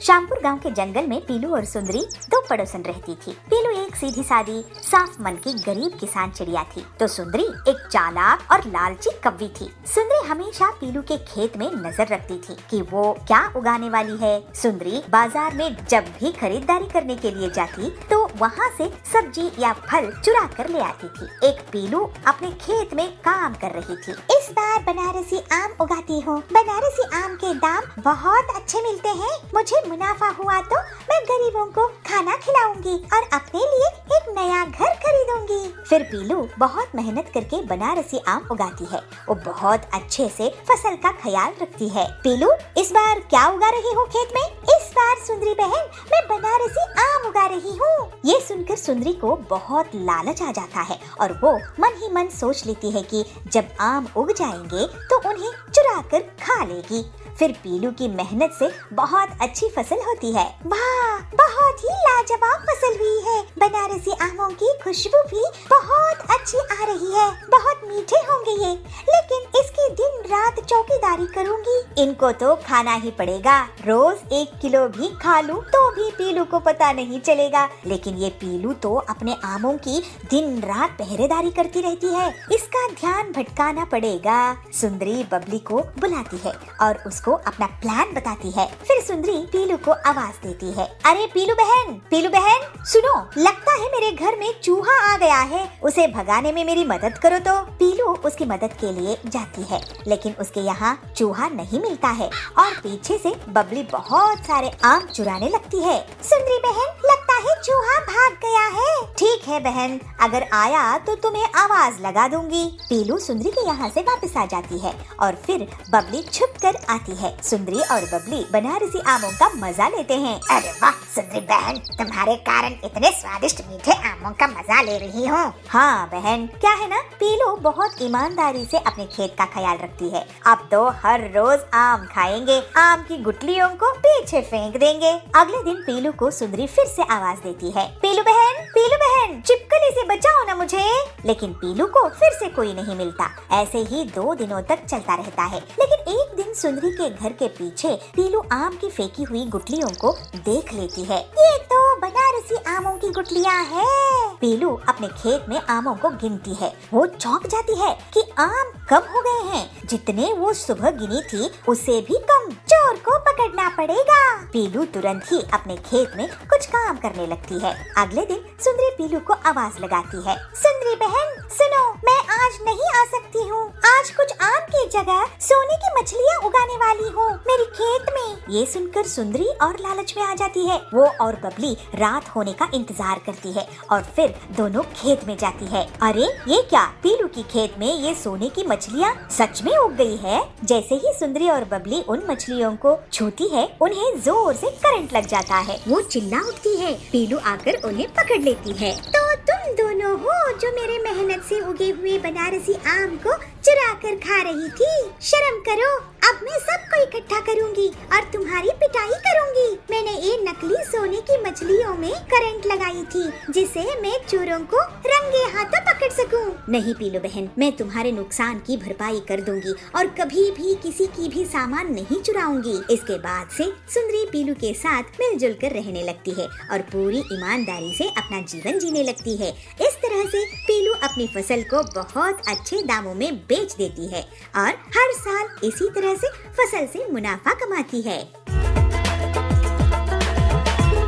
श्यामपुर गांव के जंगल में पीलू और सुंदरी दो पड़ोसन रहती थी। पीलू एक सीधी सादी साफ मन की गरीब किसान चिड़िया थी, तो सुंदरी एक चालाक और लालची कव्वी थी। सुंदरी हमेशा पीलू के खेत में नजर रखती थी कि वो क्या उगाने वाली है। सुंदरी बाजार में जब भी खरीदारी करने के लिए जाती तो वहाँ से सब्जी या फल चुरा कर ले आती थी। एक पीलू अपने खेत में काम कर रही थी। इस बार बनारसी आम उगाती हूँ। बनारसी आम के दाम बहुत अच्छे मिलते हैं। मुझे मुनाफा हुआ तो मैं गरीबों को खाना खिलाऊंगी और अपने लिए एक नया घर खरीदूंगी। फिर पीलू बहुत मेहनत करके बनारसी आम उगाती है। वो बहुत अच्छे से फसल का ख्याल रखती है। पीलू, इस बार क्या उगा रही हो खेत में? इस बार सुंदरी बहन, मैं बनारसी आम उगा रही हूँ। ये सुनकर सुंदरी को बहुत लालच आ जाता है और वो मन ही मन सोच लेती है कि जब आम उग जाएंगे तो उन्हें चुरा कर खा लेगी। फिर पीलू की मेहनत से बहुत अच्छी फसल होती है। वाह, बहुत ही लाजवाब फसल हुई है। बनारसी आमों की खुशबू भी बहुत अच्छी आ रही है। बहुत मीठे होंगे ये, लेकिन इसकी दिन रात चौकीदारी करूंगी। इनको तो खाना ही पड़ेगा। रोज 1 किलो भी खा लूं तो भी पीलू को पता नहीं चलेगा। लेकिन ये पीलू तो अपने आमों की दिन रात पहरेदारी करती रहती है। इसका ध्यान भटकाना पड़ेगा। सुंदरी बबली को बुलाती है और उसको अपना प्लान बताती है। फिर सुंदरी पीलू को आवाज देती है, अरे पीलू बहन सुनो, लगता है मेरे घर में चूहा आ गया है। उसे भगाने में मेरी मदद करो। तो पीलू उसकी मदद के लिए जाती है, लेकिन उसके यहाँ चूहा नहीं मिलता है और पीछे से बबली बहुत सारे आम चुराने लगती है। सुंदरी बहन, लगता है चूहा भाग गया है। ठीक है बहन, अगर आया तो तुम्हें आवाज लगा दूंगी। पीलू सुंदरी के यहाँ से वापस आ जाती है और फिर बबली छुप कर आती है। सुंदरी और बबली बनारसी आमों का मजा लेते हैं। अरे वाह सुंदरी बहन, तुम्हारे कारण इतने स्वादिष्ट मीठे आमों का मजा ले रही हूँ। हाँ बहन, क्या है ना, पीलू बहुत ईमानदारी से अपने खेत का ख्याल रखती है। अब तो हर रोज आम खाएंगे, आम की गुठलियों को पीछे फेंक देंगे। अगले दिन पीलू को सुंदरी फिर से आवाज देती है, पीलू बहन, चिपकली से बचाओ ना मुझे। लेकिन पीलू को फिर से कोई नहीं मिलता। ऐसे ही 2 दिनों तक चलता रहता है। लेकिन एक दिन सुंदरी के घर के पीछे पीलू आम की फेंकी हुई गुठलियों को देख लेती है। ये तो बनारसी आमों की गुठलियाँ है। पीलू अपने खेत में आमों को गिनती है। वो चौंक जाती है कि आम कम हो गए हैं। जितने वो सुबह गिनी थी उससे भी कम। चोर को पकड़ना पड़ेगा। पीलू तुरंत ही अपने खेत में कुछ काम करने लगती है। अगले दिन सुंदरी पीलू को आवाज लगाती है, सुंदरी बहन सुनो, मैं आज नहीं आ सकती हूँ। आज कुछ आम की जगह सोने की मछलियाँ उगाने वाली हूँ मेरे खेत में। ये सुनकर सुंदरी और लालच में आ जाती है। वो और बबली रात होने का इंतजार करती है और फिर दोनों खेत में जाती है। अरे ये क्या, पीलू की खेत में ये सोने की मछलियाँ सच में उग गई है। जैसे ही सुंदरी और बबली उन मछलियों को छूती है, उन्हें जोर से करंट लग जाता है। वो चिल्ला उठती है। पीलू आकर उन्हें पकड़ लेती है। तो तुम दोनों हो जो मेरे मेहनत से उगे हुए बनारसी आम को चुरा कर खा रही थी। शर्म करो। अब मैं सबको इकट्ठा करूंगी और तुम्हारी पिटाई करूंगी। मैंने ये नकली सोने की मछलियों में करंट लगाई थी, जिसे मैं चोरों को रंगे हाथों पकड़ सकूं। नहीं पीलू बहन, मैं तुम्हारे नुकसान की भरपाई कर दूंगी और कभी भी किसी की भी सामान नहीं चुराऊंगी। इसके बाद से सुंदरी पीलू के साथ मिलजुल कर रहने लगती है और पूरी ईमानदारी से अपना जीवन जीने लगती है। इस तरह से पीलू अपनी फसल को बहुत अच्छे दामों में बेच देती है और हर साल इसी तरह से फसल से मुनाफा कमाती है।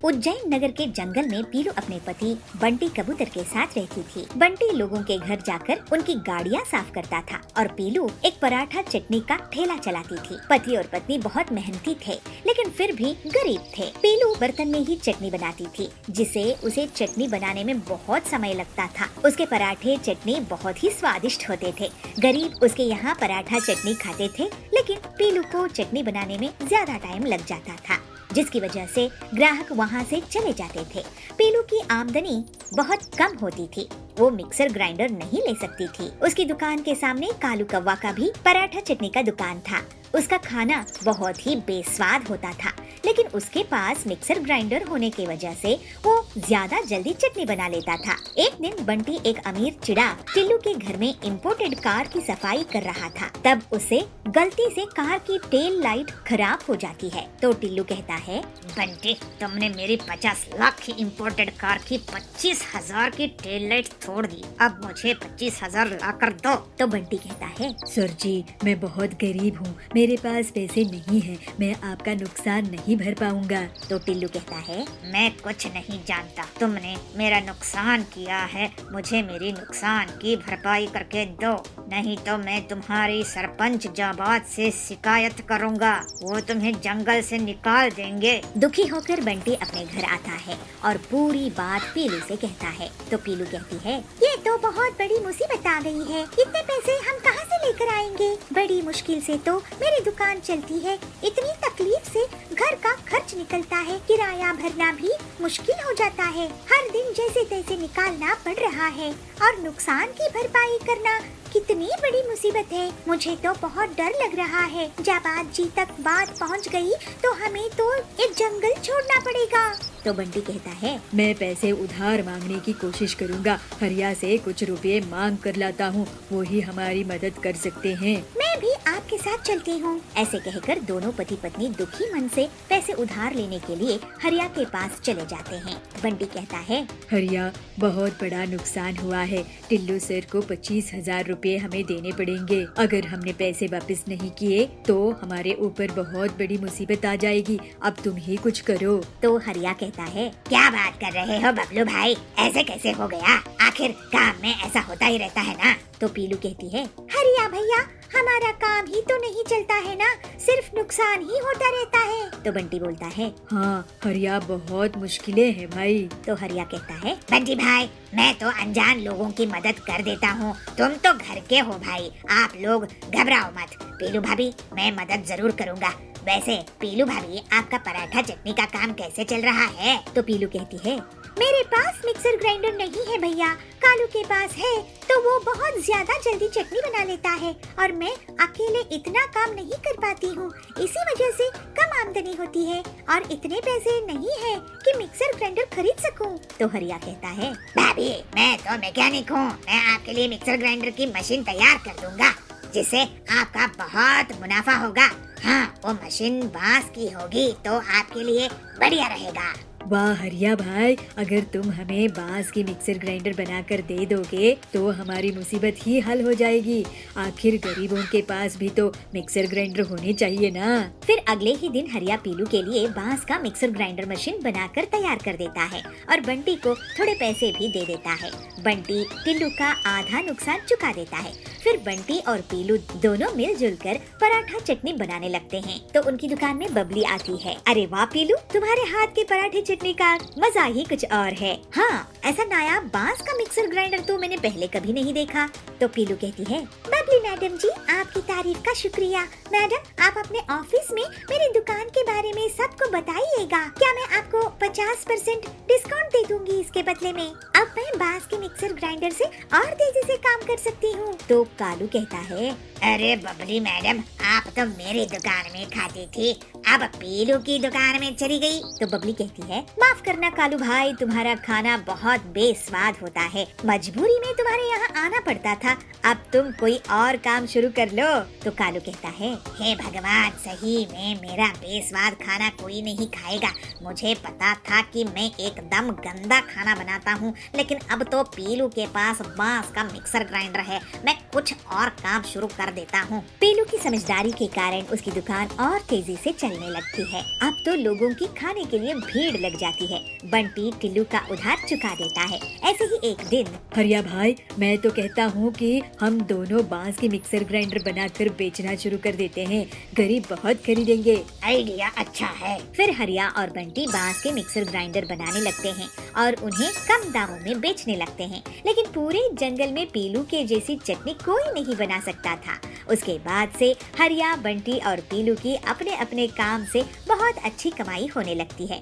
उज्जैन नगर के जंगल में पीलू अपने पति बंटी कबूतर के साथ रहती थी। बंटी लोगों के घर जाकर उनकी गाड़ियाँ साफ करता था और पीलू एक पराठा चटनी का ठेला चलाती थी। पति और पत्नी बहुत मेहनती थे, लेकिन फिर भी गरीब थे। पीलू बर्तन में ही चटनी बनाती थी, जिसे उसे चटनी बनाने में बहुत समय लगता था। उसके पराठे चटनी बहुत ही स्वादिष्ट होते थे। गरीब उसके यहाँ पराठा चटनी खाते थे, लेकिन पीलू को चटनी बनाने में ज्यादा टाइम लग जाता था, जिसकी वजह से ग्राहक वहाँ से चले जाते थे। पीलू की आमदनी बहुत कम होती थी। वो मिक्सर ग्राइंडर नहीं ले सकती थी। उसकी दुकान के सामने कालू कौवा का भी पराठा चटनी का दुकान था। उसका खाना बहुत ही बेस्वाद होता था, लेकिन उसके पास मिक्सर ग्राइंडर होने की वजह से वो ज्यादा जल्दी चटनी बना लेता था। एक दिन बंटी एक अमीर चिड़ा टिल्लू के घर में इम्पोर्टेड कार की सफाई कर रहा था। तब उसे गलती से कार की टेल लाइट खराब हो जाती है। तो टिल्लू कहता है, बंटी, तुमने मेरी 50 लाख की इम्पोर्टेड कार की 25,000 की टेल लाइट तोड़ दी। अब मुझे 25,000 ला कर दो। तो बंटी कहता है, सर जी, मैं बहुत गरीब हूँ, मेरे पास पैसे नहीं हैं, मैं आपका नुकसान नहीं भर पाऊंगा। तो टिल्लू कहता है, मैं कुछ नहीं जानता, तुमने मेरा नुकसान किया है, मुझे मेरी नुकसान की भरपाई करके दो, नहीं तो मैं तुम्हारी सरपंच जाबाज से शिकायत करूँगा। वो तुम्हें जंगल से निकाल देंगे। दुखी होकर बंटी अपने घर आता है और पूरी बात पीलू से कहता है। तो पीलू कहती है, ये तो बहुत बड़ी मुसीबत आ गई है, इतने पैसे हम कहाँ से लेकर आएंगे? बड़ी मुश्किल से तो मेरी दुकान चलती है, इतनी तकलीफ से घर का खर्च निकलता है, किराया भरना भी मुश्किल हो जाता है, हर दिन जैसे तैसे निकालना पड़ रहा है और नुकसान की भरपाई करना कितनी बड़ी मुसीबत है। मुझे तो बहुत डर लग रहा है, जाबाज जी तक बात पहुंच गई तो हमें तो ये जंगल छोड़ना पड़ेगा। तो बंटी कहता है, मैं पैसे उधार मांगने की कोशिश करूँगा, हरिया से कुछ रुपए मांग कर लाता हूँ, वो ही हमारी मदद कर सकते हैं। मैं भी आपके साथ चलती हूँ। ऐसे कहकर दोनों पति पत्नी दुखी मन से पैसे उधार लेने के लिए हरिया के पास चले जाते हैं। बंटी कहता है, हरिया, बहुत बड़ा नुकसान हुआ है, टिल्लू सर को 25,000 रुपए हमें देने पड़ेंगे। अगर हमने पैसे वापस नहीं किए तो हमारे ऊपर बहुत बड़ी मुसीबत आ जाएगी, अब तुम ही कुछ करो। तो हरिया कहता है, क्या बात कर रहे हो बबलू भाई, ऐसे कैसे हो गया? आखिर काम में ऐसा होता ही रहता है ना। तो पीलू कहती है, हरिया भैया, हमारा काम ही तो नहीं चलता है ना, सिर्फ नुकसान ही होता रहता है। तो बंटी बोलता है, हाँ हरिया, बहुत मुश्किलें हैं भाई। तो हरिया कहता है, बंटी भाई, मैं तो अनजान लोगों की मदद कर देता हूँ, तुम तो घर के हो भाई, आप लोग घबराओ मत। पीलू भाभी, मैं मदद जरूर करूँगा। वैसे पीलू भाभी, आपका पराठा चटनी का काम कैसे चल रहा है? तो पीलू कहती है, मेरे पास मिक्सर ग्राइंडर नहीं है भैया, कालू के पास है, तो वो बहुत ज्यादा जल्दी चटनी बना लेता है और मैं अकेले इतना काम नहीं कर पाती हूँ, इसी वजह से कम आमदनी होती है और इतने पैसे नहीं है कि मिक्सर ग्राइंडर खरीद सकूँ। तो हरिया कहता है, भाभी, मैं तो मैकेनिक हूँ, मैं आपके लिए मिक्सर ग्राइंडर की मशीन तैयार कर दूंगा, जिससे आपका बहुत मुनाफा होगा। हाँ, वो मशीन बांस की होगी तो आपके लिए बढ़िया रहेगा। वाह हरिया भाई, अगर तुम हमें बांस की मिक्सर ग्राइंडर बनाकर दे दोगे तो हमारी मुसीबत ही हल हो जाएगी। आखिर गरीबों के पास भी तो मिक्सर ग्राइंडर होने चाहिए ना। फिर अगले ही दिन हरिया पीलू के लिए बांस का मिक्सर ग्राइंडर मशीन बनाकर तैयार कर देता है और बंटी को थोड़े पैसे भी दे देता है। बंटी टिल्लू का आधा नुकसान चुका देता है। फिर बंटी और पीलू दोनों मिलजुल कर पराठा चटनी बनाने लगते हैं। तो उनकी दुकान में बबली आती है। अरे वाह पीलू, तुम्हारे हाथ के पराठे चटनी का मजा ही कुछ और है। हाँ, ऐसा नायाब बांस का मिक्सर ग्राइंडर तो मैंने पहले कभी नहीं देखा। तो पीलू कहती है, बबली मैडम जी, आपकी तारीफ का शुक्रिया। मैडम, आप अपने ऑफिस में मेरी दुकान के बारे में सबको बताइएगा। क्या मैं आपको 50% डिस्काउंट दे दूंगी इसके बदले में? अब मैं बांस के मिक्सर ग्राइंडर से और तेजी से काम कर सकती हूँ। तो कालू कहता है, अरे बबली मैडम, आप तो मेरी दुकान में खाती थी, अब पीलू की दुकान में चली गई। तो बबली कहती है, माफ करना कालू भाई, तुम्हारा खाना बहुत बेस्वाद होता है, मजबूरी में तुम्हारे यहाँ आना पड़ता था, अब तुम कोई और काम शुरू कर लो। तो कालू कहता है, हे भगवान, सही में मेरा बेस्वाद खाना कोई नहीं खाएगा। मुझे पता था कि मैं एकदम गंदा खाना बनाता हूँ, लेकिन अब तो पीलू के पास बांस का मिक्सर ग्राइंडर है, मैं कुछ और काम शुरू कर देता हूँ। पीलू की समझदारी के कारण उसकी दुकान और तेजी से चलने लगती है। अब तो लोगों की खाने के लिए भीड़ लग जाती है। बंटी टिल्लू का उधार चुका देता है। ऐसे ही एक दिन, हरिया भाई, मैं तो कहता हूँ कि हम दोनों बांस की मिक्सर ग्राइंडर बनाकर बेचना शुरू कर देते हैं, गरीब बहुत खरीदेंगे। आइडिया अच्छा है। फिर हरिया और बंटी बांस के मिक्सर ग्राइंडर बनाने लगते हैं और उन्हें कम दामों में बेचने लगते हैं। लेकिन पूरे जंगल में पीलू के जैसी चटनी कोई नहीं बना सकता था। उसके बाद से हरिया, बंटी और पीलू की अपने अपने काम से बहुत अच्छी कमाई होने लगती है।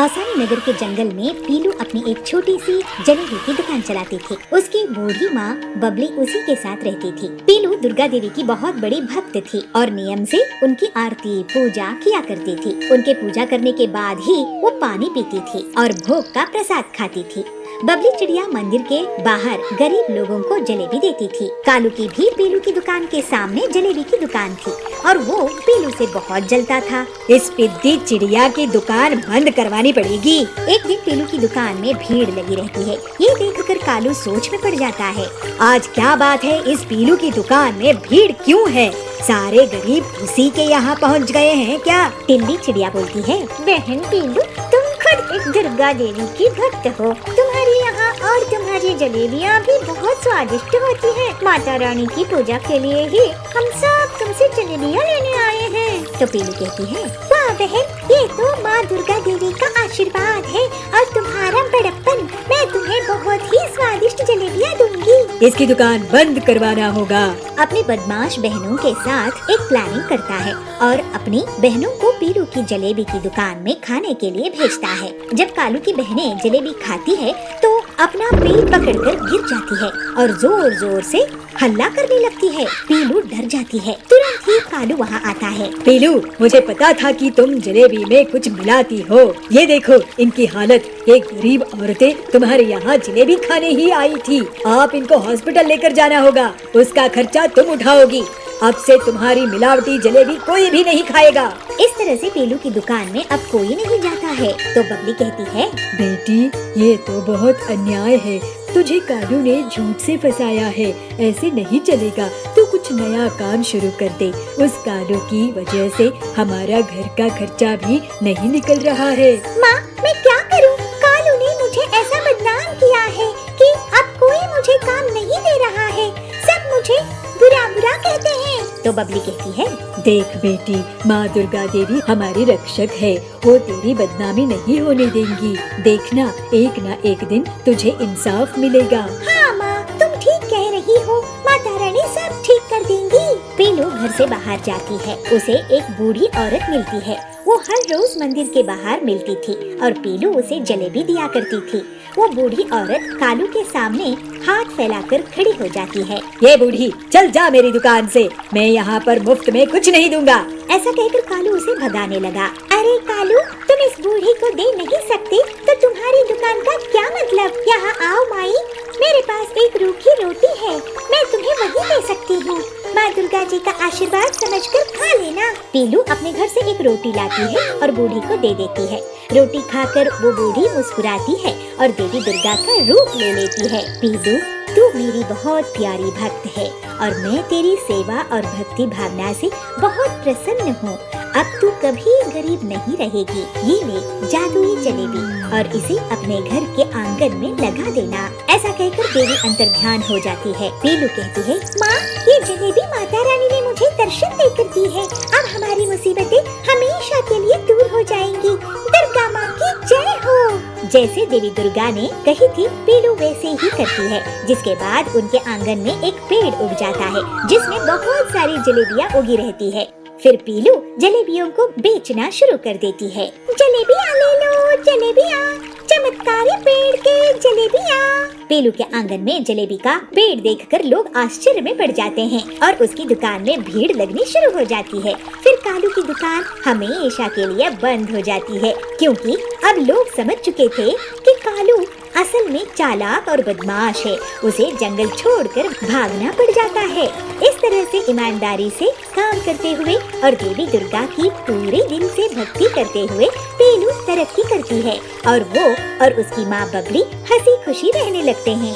आसानी नगर के जंगल में पीलू अपनी एक छोटी सी जलेबी की दुकान चलाती थी। उसकी बूढ़ी माँ बबली उसी के साथ रहती थी। पीलू दुर्गा देवी की बहुत बड़ी भक्त थी और नियम से उनकी आरती पूजा किया करती थी। उनके पूजा करने के बाद ही वो पानी पीती थी और भोग का प्रसाद खाती थी। बबली चिड़िया मंदिर के बाहर गरीब लोगों को जलेबी देती थी। कालू की भी पीलू की दुकान के सामने जलेबी की दुकान थी और वो पीलू से बहुत जलता था। इस पिद्दी चिड़िया की दुकान बंद करवानी पड़ेगी। एक दिन पीलू की दुकान में भीड़ लगी रहती है। ये देखकर कालू सोच में पड़ जाता है। आज क्या बात है, इस पीलू की दुकान में भीड़ क्यों है? सारे गरीब उसी के यहाँ पहुँच गए हैं क्या? टिल्ली चिड़िया बोलती है, बहन पीलू, तुम खुद एक दुर्गा देवी की भक्त हो। तुम्हारे यहाँ और तुम्हारी जलेबियाँ भी बहुत स्वादिष्ट होती हैं। माता रानी की पूजा के लिए ही हम सब तुमसे जलेबियाँ लेने आए हैं। तो पीलू कहती है, वाह बहन, ये तो माँ दुर्गा देवी का आशीर्वाद है और तुम्हारा बड़प्पन। मैं तुम्हें बहुत ही स्वादिष्ट जलेबियाँ दूंगी। इसकी दुकान बंद करवाना होगा। अपनी बदमाश बहनों के साथ एक प्लानिंग करता है और अपनी बहनों को पीलू की जलेबी की दुकान में खाने के लिए भेजता है। जब कालू की बहनें जलेबी खाती है तो अपना पेट पकड़कर गिर जाती है और जोर जोर से हल्ला करने लगती है। पीलू डर जाती है। तुरंत ही कालू वहाँ आता है। पीलू, मुझे पता था कि तुम जलेबी में कुछ मिलाती हो। ये देखो इनकी हालत। एक गरीब औरतें तुम्हारे यहाँ जलेबी खाने ही आई थी। आप इनको हॉस्पिटल लेकर जाना होगा। उसका खर्चा तुम उठाओगी। अब से तुम्हारी मिलावटी जलेबी कोई भी नहीं खाएगा। इस तरह से पीलू की दुकान में अब कोई नहीं जाता है। तो बबली कहती है, बेटी, ये तो बहुत अन्याय है। तुझे कालू ने झूठ से फंसाया है। ऐसे नहीं चलेगा। तू कुछ नया काम शुरू कर दे। उस कालू की वजह से हमारा घर का खर्चा भी नहीं निकल रहा है। माँ, मैं क्या करूँ? कालू ने मुझे ऐसा बदनाम किया है कि अब कोई मुझे काम नहीं दे रहा है। सब मुझे बुरा बुरा कहते हैं। तो बबली कहती है, देख बेटी, माँ दुर्गा देवी हमारी रक्षक है। वो तेरी बदनामी नहीं होने देंगी। देखना, एक ना एक दिन तुझे इंसाफ मिलेगा। हाँ माँ, तुम ठीक कह रही हो। माता रानी सब ठीक कर देंगी। पीलू घर से बाहर जाती है। उसे एक बूढ़ी औरत मिलती है। वो हर रोज मंदिर के बाहर मिलती थी और पीलू उसे जलेबी दिया करती थी। वो बूढ़ी औरत कालू के सामने हाथ फैलाकर खड़ी हो जाती है। ये बूढ़ी, चल जा मेरी दुकान से। मैं यहाँ पर मुफ्त में कुछ नहीं दूंगा। ऐसा कहकर कालू उसे भगाने लगा। अरे कालू, तुम इस बूढ़ी को दे नहीं सकते तो तुम्हारी दुकान का क्या मतलब? यहाँ आओ माई, मेरे पास एक रूखी रोटी है। मैं तुम्हें वही दे सकती हूँ। माँ दुर्गा जी का आशीर्वाद समझकर खा लेना। पीलू अपने घर से एक रोटी लाती है और बूढ़ी को दे देती है। रोटी खाकर वो बूढ़ी मुस्कुराती है और देवी दुर्गा का रूप ले लेती है। पीलू, तू मेरी बहुत प्यारी भक्त है और मैं तेरी सेवा और भक्ति भावना से बहुत प्रसन्न हूँ। अब तू कभी गरीब नहीं रहेगी। ये ले जादुई जलेबी और इसे अपने घर के आंगन में लगा देना। ऐसा कहकर देवी अंतर्ध्यान हो जाती है। पीलू कहती है, माँ, ये जलेबी माता रानी ने मुझे दर्शन देकर दी है। अब हमारी मुसीबतें हमेशा के लिए दूर हो जाएंगी। दुर्गा माँ की जय हो। जैसे देवी दुर्गा ने कही थी, पीलू वैसे ही करती है। जिसके बाद उनके आंगन में एक पेड़ उग जाता है जिसमें बहुत सारी जलेबियाँ उगी रहती है। फिर पीलू जलेबियों को बेचना शुरू कर देती है। जलेबियाँ ले लो, जलेबियाँ, चमत्कारी पेड़ के जलेबियाँ। पीलू के आंगन में जलेबी का पेड़ देखकर लोग आश्चर्य में पड़ जाते हैं और उसकी दुकान में भीड़ लगनी शुरू हो जाती है। फिर कालू की दुकान हमेशा के लिए बंद हो जाती है क्योंकि अब लोग समझ चुके थे कि कालू असल में चालाक और बदमाश है। उसे जंगल छोड़कर भागना पड़ जाता है। इस तरह से ईमानदारी से काम करते हुए और देवी दुर्गा की पूरे दिल से भक्ति करते हुए पीलू तरक्की करती है और वो और उसकी माँ बबली हंसी खुशी रहने लगते हैं।